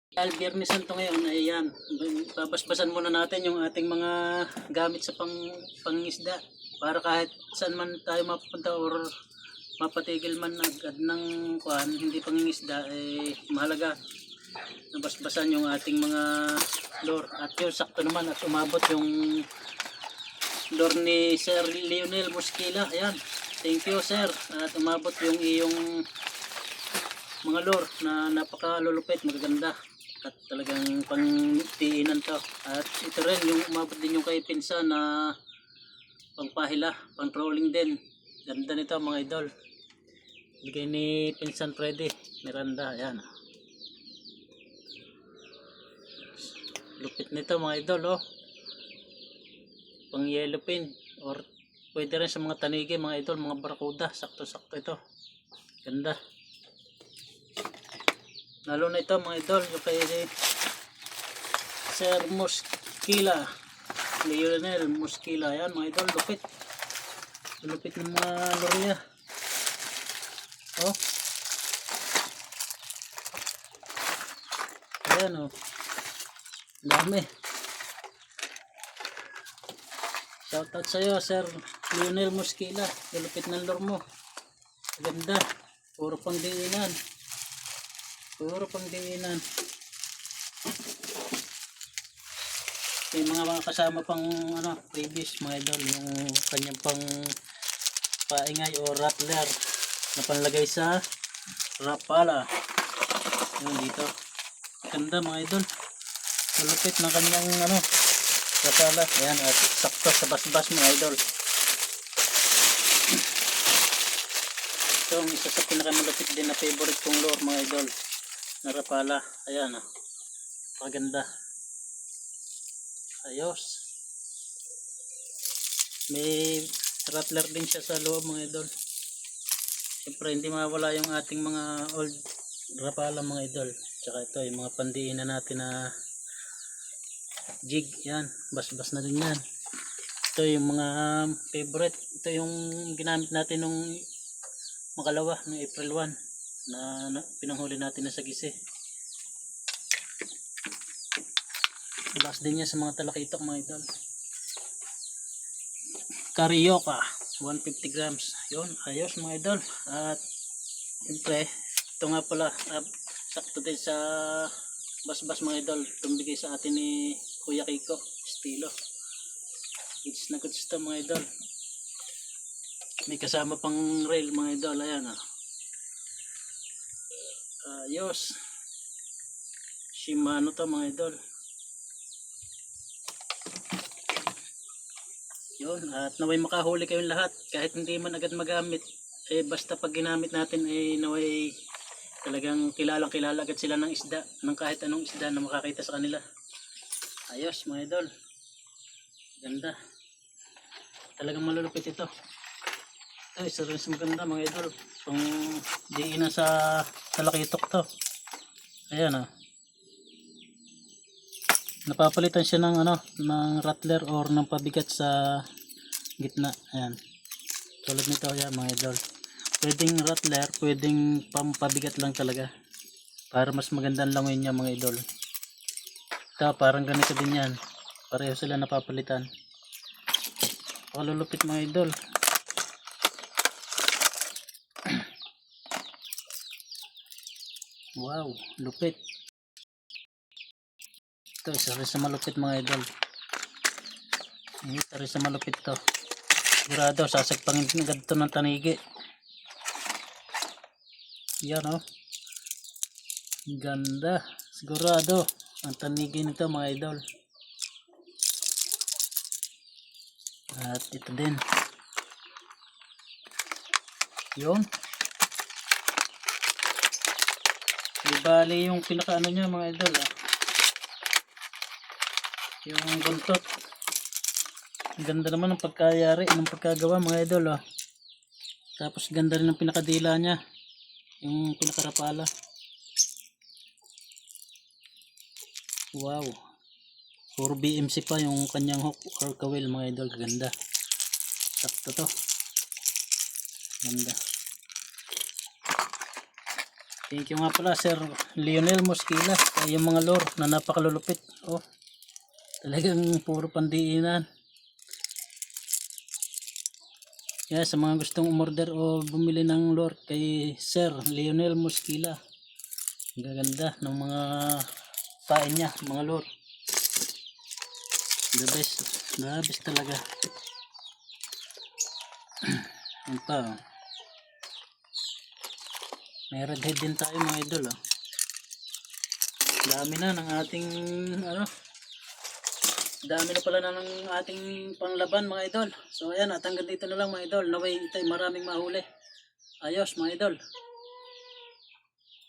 Dahil Biyernes Santo ngayon, ayan, babasbasan muna natin yung ating mga gamit sa pangisda para kahit saan man tayo mapupunta or mapatigil man agad ng kuan, hindi pangingisda, mahalaga nabasbasan yung ating mga lure. At yun, sakto naman at umabot yung lure ni Sir Lionel Mosquila. Ayan, thank you sir, at umabot yung iyong mga lure na napakalulupit, magaganda at talagang pangtiinan to. At ito rin yung umabot din yung kay Pinsa na pangpahila, pang trolling din. Ganda nito mga idol, bigay ni Pinsan Freddy Miranda. Ayan, lupit nito mga idol, oh, pang yellow pin or pwede rin sa mga tanigi mga idol, mga barracuda, sakto sakto ito, ganda. Lalo na ito mga idol, yung kay Sir Mosquila, Lionel Mosquila. Ayan mga idol, lupit, lupit ng mga lorya, oh, ayan, oh, dami. Shoutout sa iyo Sir Lionel Mosquila, lupit ng lure mo, ganda, puro pang dinginan, puro pang dinginan. May mga kasama pang ano, previous mga idol, yung kanyang pang paingay o rattler na panlagay sa rapala. Yun dito, ganda mga idol, lupit ng kanyang ano, rapala. Ayan, at sakto sa basbas mga idol. Ito ang isa sa pinakamalupit din na favorite kong lure mga idol, na rapala. Ayan, maganda, ayos. May rattler din siya sa loob mga idol. Siyempre hindi mawala yung ating mga old rapala mga idol. Tsaka ito yung mga pandiin na natin na jig. Yan, basbas na din yan. Ito yung mga favorite. Ito yung ginamit natin nung makalawa, nung April 1 na pinanghuli natin na sa gise. Lakas din niya sa mga talakitok mga idol. Carioca 150 grams. Yun, ayos mga idol. At siyempre ito nga pala, sakto din sa basbas mga idol, tumbigay sa atin ni Kuya Kiko estilo. Goods na goods ito mga idol. May kasama pang rail mga idol. Ayan, ayos. Shimano to mga idol. Yun, at naway makahuli kayong lahat kahit hindi man agad magamit, basta pag ginamit natin naway talagang kilalang kilala agad sila ng isda, ng kahit anong isda na makakita sa kanila. Ayos mga idol, ganda, talagang malulupit ito. Ito isa rin sa maganda mga idol, pang diinan sa talakitok to. Ayan, napapalitan siya ng ano, ng rattler or ng pabigat sa gitna. Ayan, tulad nito. Ayan mga idol, pwedeng rattler, pwedeng pampabigat lang talaga para mas magandang langoy niya mga idol. Ito parang ganito din yan, pareho sila napapalitan. Pakalulupit mga idol. Wow, lupit. Ito isa rin sa malupit mga idol. Isa rin sa malupit to. Sigurado sasagpangin agad to ng tanigi. Yan, oh, ganda, sigurado ang tanigi nito mga idol. At ito din, yun, di bali yung pinaka ano nya mga idol, yung buntot. Ang ganda naman ng pagkayari, ng pagkagawa mga idol, tapos ganda rin ng pinakadila nya, yung pinakarapala. Wow, puro BMC pa yung kanyang hook or kawil mga idol. Ganda, sakto to, ganda. Thank you nga pala Sir Lionel Mosquila sa iyong mga lure na napakalulupit. Oh, talagang puro pandiinan. Kaya sa mga gustong umorder o bumili ng lure kay Sir Lionel Mosquila, ang gaganda ng mga pain niya, mga lure. The best talaga. Yan pa, oh. May redhead din tayo mga idol, oh. Dami na ng ating dami na pala na ng ating panglaban mga idol. So ayan, at hanggang dito na lang mga idol. Naway tayo maraming mahuli. Ayos mga idol.